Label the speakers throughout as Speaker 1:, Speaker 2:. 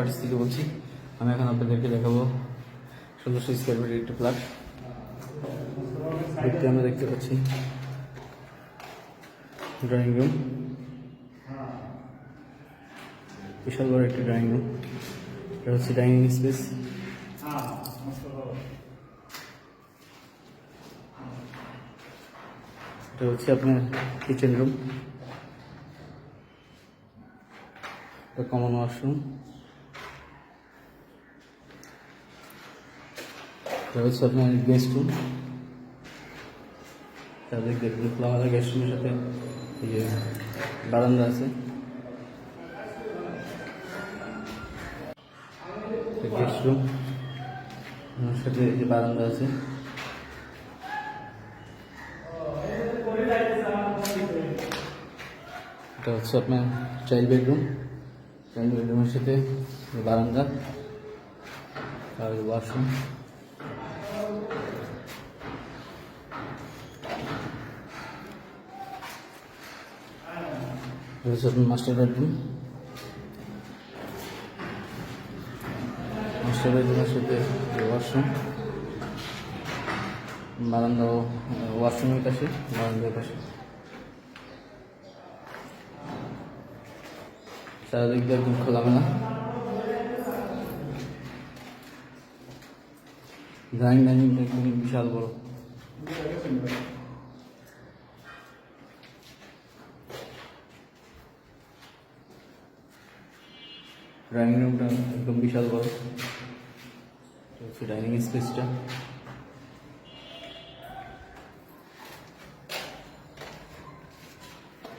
Speaker 1: Properties থেকে বলছি। আমি এখন আপনাদেরকে দেখাবো 1600 স্কোয়ার ফিটের একটি ফ্ল্যাট। দেখতে আমরা দেখতে পাচ্ছি ড্রয়িং রুম, বিশাল বড় একটি ড্রয়িং রুম। এটা হচ্ছে ডাইনিং স্পেস। এটা হচ্ছে আপনার কিচেন রুম, এটা কমন ওয়াশরুম। এটা হচ্ছে আপনার গেস্ট রুম। তাদের দেখবেন খোলামেলা গেস্ট রুমের সাথে এই যে বারান্দা আছে। গেস্ট রুম সাথে এই যে বারান্দা আছে। এটা হচ্ছে আপনার চাইল্ড বেডরুম। চাইল্ড বেডরুমের সাথে বারান্দা আর ওয়াশরুম। এটা হচ্ছে আপনার মাস্টার বেডরুম। মাস্টার বেডরুমের সাথে ওয়াশরুম, বারান্দা, ওয়াশরুমের পাশে বারান্দার পাশে। চারিদিক দিয়ে একদম খোলামেলা। ডাইনিংটা একদম বিশাল বড়। ডাইনিং রুমটা একদম বিশাল বড়। হচ্ছে ডাইনিং স্পেসটা।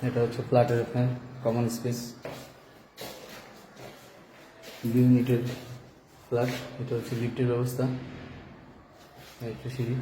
Speaker 1: এটা হচ্ছে ফ্ল্যাটের আপনার কমন স্পেস, 2 ইউনিটের ফ্ল্যাট। এটা হচ্ছে লিফটের ব্যবস্থা, একটা সিঁড়ি।